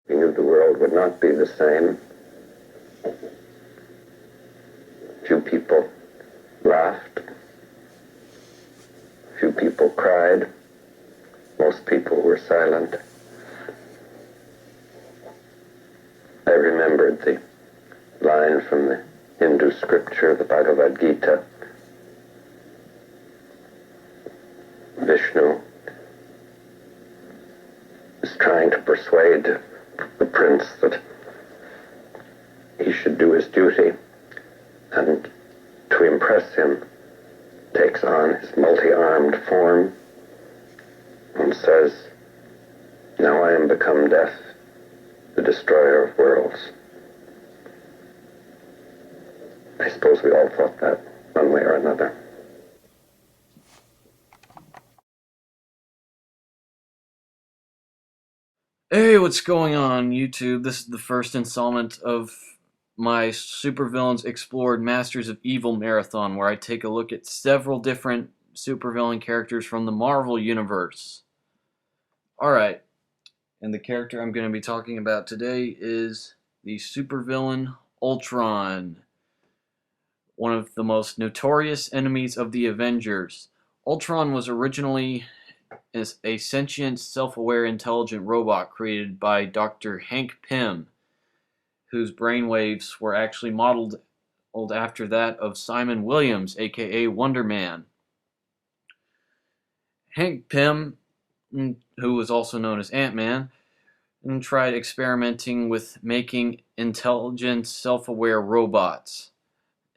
He knew the world would not be the same. Few people laughed. Few people cried. Most people were silent. I remembered the line from the Hindu scripture, the Bhagavad Gita. Vishnu is trying to persuade the prince that he should do his duty, and to impress him takes on his multi-armed form and says, "Now I am become death, the destroyer of worlds." I suppose we all thought that one way or another. Hey, what's going on, YouTube? This is the first installment of my Supervillains Explored Masters of Evil marathon, where I take a look at several different supervillain characters from the Marvel Universe. Alright, and the character I'm going to be talking about today is the supervillain Ultron, one of the most notorious enemies of the Avengers. Ultron was originally a sentient, self-aware, intelligent robot created by Dr. Hank Pym, whose brainwaves were actually modeled after that of Simon Williams, aka Wonder Man. Hank Pym, who was also known as Ant-Man, tried experimenting with making intelligent, self-aware robots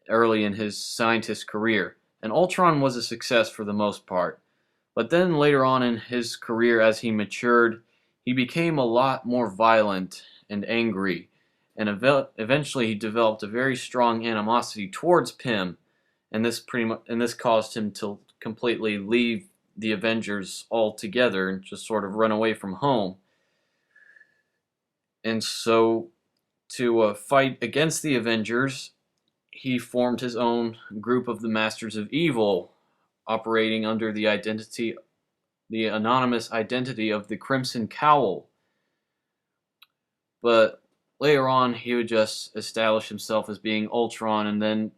early in his scientist career, and Ultron was a success for the most part. But then later on in his career, as he matured, he became a lot more violent and angry, and eventually he developed a very strong animosity towards Pym, and this caused him to completely leave the Avengers altogether and just sort of run away from home. And so, to fight against the Avengers, he formed his own group of the Masters of Evil, operating under the anonymous identity of the Crimson Cowl. But later on, he would just establish himself as being Ultron, and then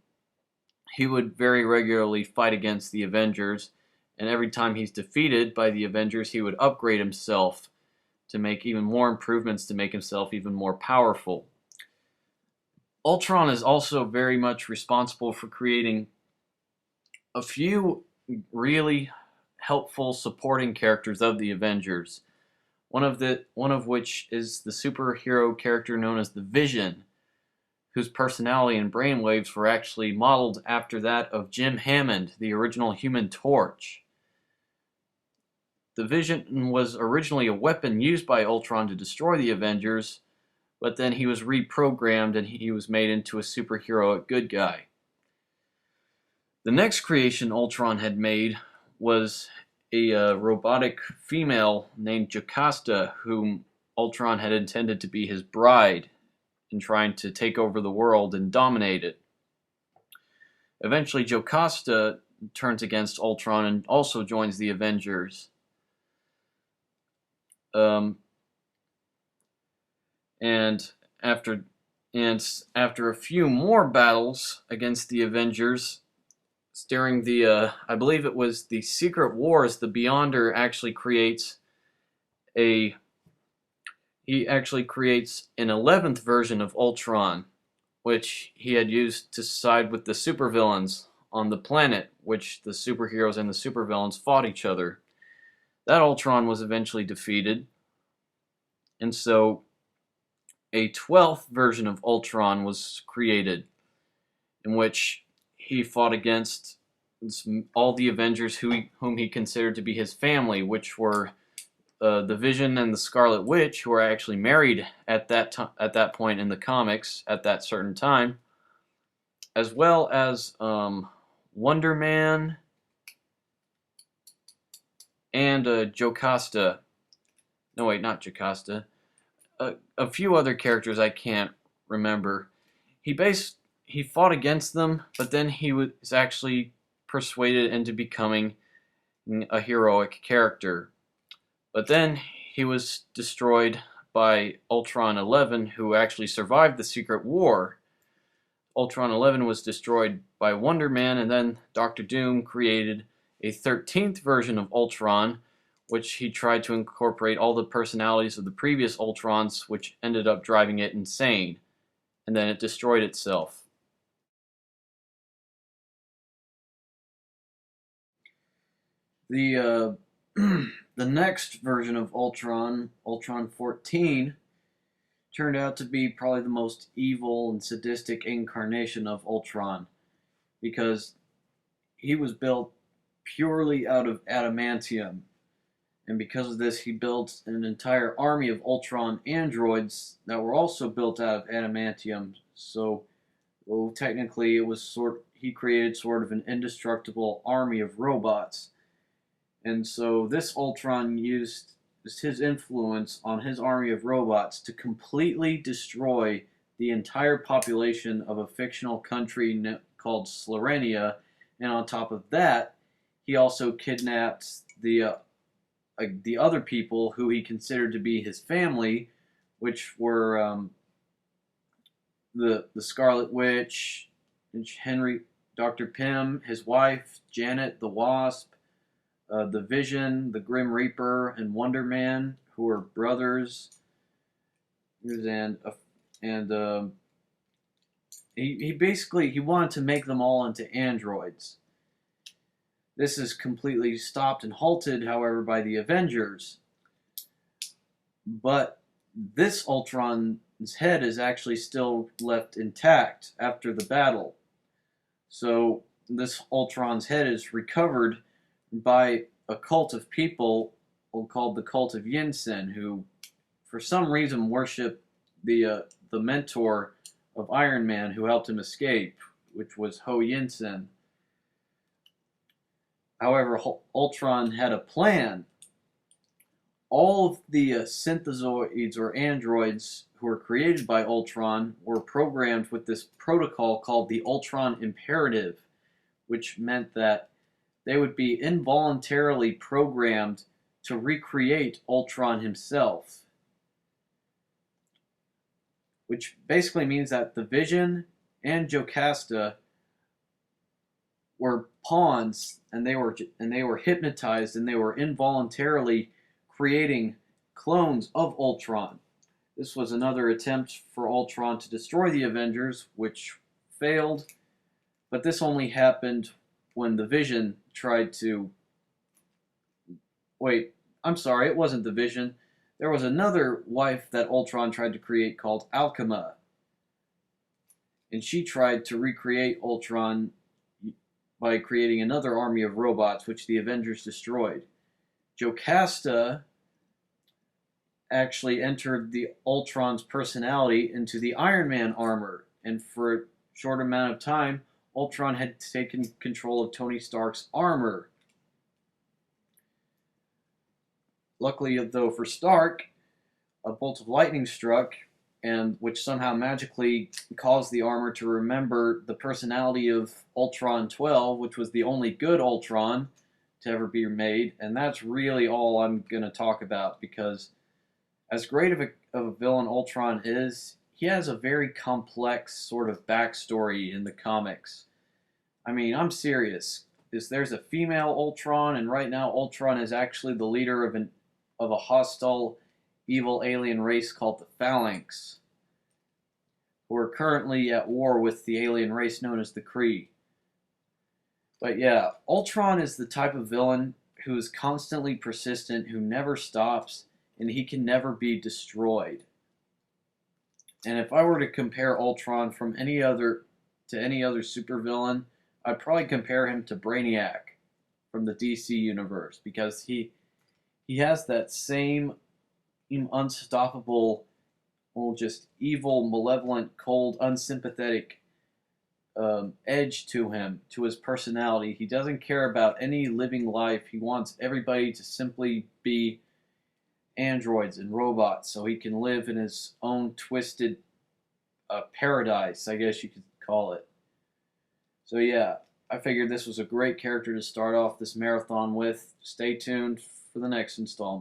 he would very regularly fight against the Avengers, and every time he's defeated by the Avengers, he would upgrade himself to make even more improvements to make himself even more powerful. Ultron is also very much responsible for creating a few really helpful supporting characters of the Avengers. One of which is the superhero character known as the Vision, whose personality and brainwaves were actually modeled after that of Jim Hammond, the original Human Torch. The Vision was originally a weapon used by Ultron to destroy the Avengers, but then he was reprogrammed and he was made into a superheroic good guy. The next creation Ultron had made was a robotic female named Jocasta, whom Ultron had intended to be his bride in trying to take over the world and dominate it. Eventually, Jocasta turns against Ultron and also joins the Avengers. And after a few more battles against the Avengers, during the I believe it was the Secret Wars, the Beyonder actually creates an 11th version of Ultron, which he had used to side with the supervillains on the planet, which the superheroes and the supervillains fought each other. That Ultron was eventually defeated, and so a 12th version of Ultron was created, in which he fought against all the Avengers whom he considered to be his family, which were the Vision and the Scarlet Witch, who were actually married at that point in the comics at that certain time, as well as Wonder Man and Jocasta. No, wait, not Jocasta. A few other characters I can't remember. He fought against them, but then he was actually persuaded into becoming a heroic character. But then he was destroyed by Ultron 11, who actually survived the Secret War. Ultron 11 was destroyed by Wonder Man, and then Doctor Doom created a 13th version of Ultron, which he tried to incorporate all the personalities of the previous Ultrons, which ended up driving it insane. And then it destroyed itself. The the next version of Ultron, Ultron 14, turned out to be probably the most evil and sadistic incarnation of Ultron, because he was built purely out of adamantium, and because of this he built an entire army of Ultron androids that were also built out of adamantium. So, well, technically it was he created sort of an indestructible army of robots. And so this Ultron used his influence on his army of robots to completely destroy the entire population of a fictional country called Slorenia. And on top of that, he also kidnapped the other people who he considered to be his family, which were the Scarlet Witch, Henry, Dr. Pym, his wife, Janet the Wasp, the Vision, the Grim Reaper, and Wonder Man, who were brothers. And he basically he wanted to make them all into androids. This is completely stopped and halted, however, by the Avengers. But this Ultron's head is actually still left intact after the battle. So this Ultron's head is recovered by a cult of people called the Cult of Yinsen, who for some reason worship the mentor of Iron Man who helped him escape, which was Ho Yinsen. However, Ultron had a plan. All of the synthezoids or androids who were created by Ultron were programmed with this protocol called the Ultron Imperative, which meant that they would be involuntarily programmed to recreate Ultron himself. Which basically means that the Vision and Jocasta were pawns, and they were hypnotized, and they were involuntarily creating clones of Ultron. This was another attempt for Ultron to destroy the Avengers, which failed, but this only happened when the Vision tried to... Wait, I'm sorry, it wasn't the Vision. There was another wife that Ultron tried to create called Alchema, and she tried to recreate Ultron by creating another army of robots, which the Avengers destroyed. Jocasta actually entered the Ultron's personality into the Iron Man armor, and for a short amount of time, Ultron had taken control of Tony Stark's armor. Luckily, though, for Stark, a bolt of lightning struck, and which somehow magically caused the armor to remember the personality of Ultron 12, which was the only good Ultron to ever be made. And that's really all I'm going to talk about, because as great of a villain Ultron is, he has a very complex sort of backstory in the comics. I mean, I'm serious. There's a female Ultron, and right now Ultron is actually the leader of a hostile, evil alien race called the Phalanx, who are currently at war with the alien race known as the Kree. But yeah, Ultron is the type of villain who is constantly persistent, who never stops, and he can never be destroyed. And if I were to compare Ultron to any other supervillain, I'd probably compare him to Brainiac from the DC universe, because he has that same unstoppable, just evil, malevolent, cold, unsympathetic edge to him, to his personality. He doesn't care about any living life. He wants everybody to simply be androids and robots so he can live in his own twisted paradise, I guess you could call it. So yeah, I figured this was a great character to start off this marathon with. Stay tuned for the next installment.